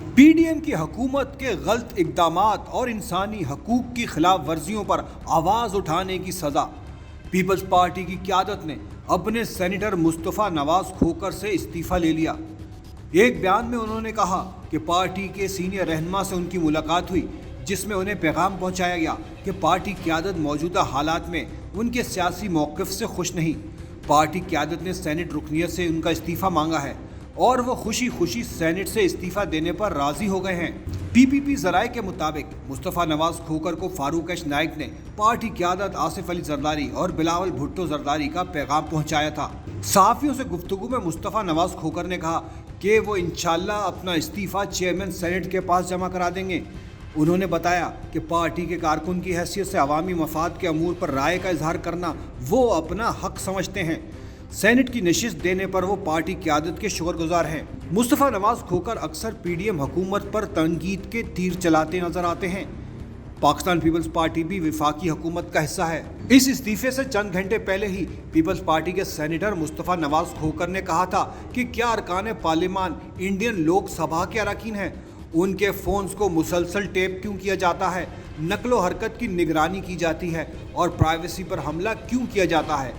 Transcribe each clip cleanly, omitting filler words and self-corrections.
PDM की हुकूमत के गलत इक़दामात और इंसानी हकूक़ की खिलाफ वर्जियों पर आवाज़ उठाने की सज़ा। पीपल्स पार्टी की क़यादत ने अपने सेनेटर मुस्तफ़ा नवाज़ खोखर से इस्तीफ़ा ले लिया। एक बयान में उन्होंने कहा कि पार्टी के सीनियर रहनुमा से उनकी मुलाकात हुई, जिसमें उन्हें पैगाम पहुंचाया गया कि पार्टी क़यादत मौजूदा हालात में उनके सियासी मौक़िफ़ से खुश नहीं। पार्टी क़यादत ने सेनेट रुकनियत से उनका इस्तीफ़ा मांगा है और वो खुशी खुशी सेनेट से इस्तीफ़ा देने पर राज़ी हो गए हैं। पीपीपी ज़राए के मुताबिक मुस्तफ़ा नवाज़ खोखर को फारूक एच नाइक ने पार्टी क़यादत आसिफ अली जरदारी और बिलावल भुट्टो जरदारी का पैगाम पहुंचाया था। सहाफ़ियों से गुफ्तगू में मुस्तफ़ा नवाज़ खोखर ने कहा कि वो इंशाअल्लाह अपना इस्तीफ़ा चेयरमैन सेनेट के पास जमा करा देंगे। उन्होंने बताया कि पार्टी के कारकुन की हैसियत से अवामी मफाद के अमूर पर राय का इजहार करना वो अपना हक समझते हैं। सेनेट की नशिस्त देने पर वो पार्टी क़यादत के शुक्रगुजार हैं। मुस्तफ़ा नवाज़ खोखर अक्सर पीडीएम हुकूमत पर तनकीद के तीर चलाते नजर आते हैं। पाकिस्तान पीपल्स पार्टी भी वफाकी हुकूमत का हिस्सा है। इस इस्तीफे से चंद घंटे पहले ही पीपल्स पार्टी के सेनेटर मुस्तफ़ा नवाज़ खोखर ने कहा था कि क्या अरकान पार्लिमान इंडियन लोक सभा के अरकान हैं, उनके फ़ोन्स को मुसलसल टेप क्यों किया जाता है, नकलो हरकत की निगरानी की जाती है और प्राइवेसी पर हमला क्यों किया जाता है।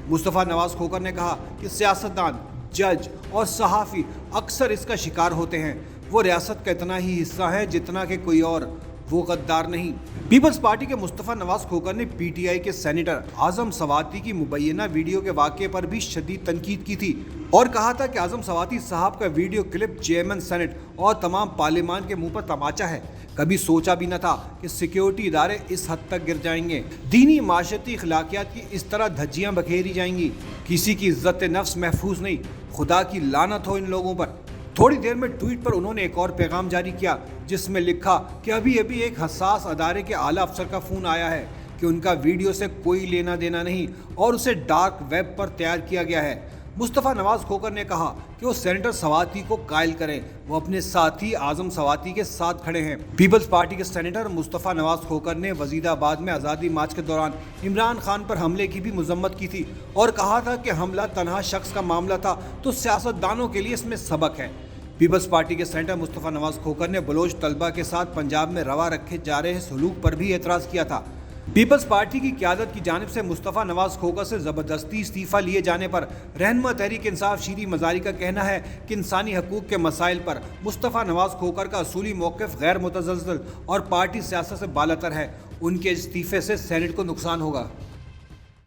मुस्तफ़ा नवाज़ खोखर ने कहा कि सियासतदान, जज और सहाफ़ी अक्सर इसका शिकार होते हैं। वो रियासत का इतना ही हिस्सा है जितना कि कोई और, वो गद्दार नहीं। पीपल्स पार्टी के मुस्तफ़ा नवाज़ खोखर ने पीटीआई के सेनेटर आज़म सवाती की मुबैना वीडियो के वाक़े पर भी शदीद तनकीद की थी और कहा था कि आज़म सवाती साहब का वीडियो क्लिप चेयरमैन सेनेट और तमाम पार्लिमान के मुंह पर तमाचा है। कभी सोचा भी न था कि सिक्योरिटी इदारे इस हद तक गिर जाएंगे, दीनी माशरती अखलाकियात की इस तरह धज्जियाँ बखेरी जाएंगी। किसी की इज्जत नफ्स महफूज नहीं, खुदा की लानत हो इन लोगों पर। थोड़ी देर में ट्वीट पर उन्होंने एक और पैगाम जारी किया, जिसमें लिखा कि अभी अभी एक हसास अदारे के आला अफसर का फ़ोन आया है कि उनका वीडियो से कोई लेना देना नहीं और उसे डार्क वेब पर तैयार किया गया है। मुस्तफ़ा नवाज़ खोखर ने कहा कि वो सेनेटर सवाती को कायल करें, वो अपने साथी आज़म सवाती के साथ खड़े हैं। पीपल्स पार्टी के सेनेटर मुस्तफ़ा नवाज़ खोखर ने वजीराबाद में आज़ादी मार्च के दौरान इमरान खान पर हमले की भी मजम्मत की थी और कहा था कि हमला तनहा शख्स का मामला था तो सियासतदानों के लिए इसमें सबक है। पीपल्स पार्टी के सेनेटर मुस्तफ़ा नवाज़ खोखर ने बलोच तलबा के साथ पंजाब में रवा रखे जा रहे सलूक पर भी एतराज़ किया था। पीपल्स पार्टी की क़यादत की जानिब से मुस्तफ़ा नवाज़ खोखर से ज़बरदस्ती इस्तीफ़ा लिए जाने पर रहनुमा तहरीक इंसाफ शीरी मज़ारी का कहना है कि इंसानी हकूक़ के मसाइल पर मुस्तफ़ा नवाज़ खोखर का असूली मौक़िफ़ गैर मुतज़लज़ल और पार्टी सियासत से बालातर है। उनके इस्तीफ़े से सेनेट को नुकसान होगा।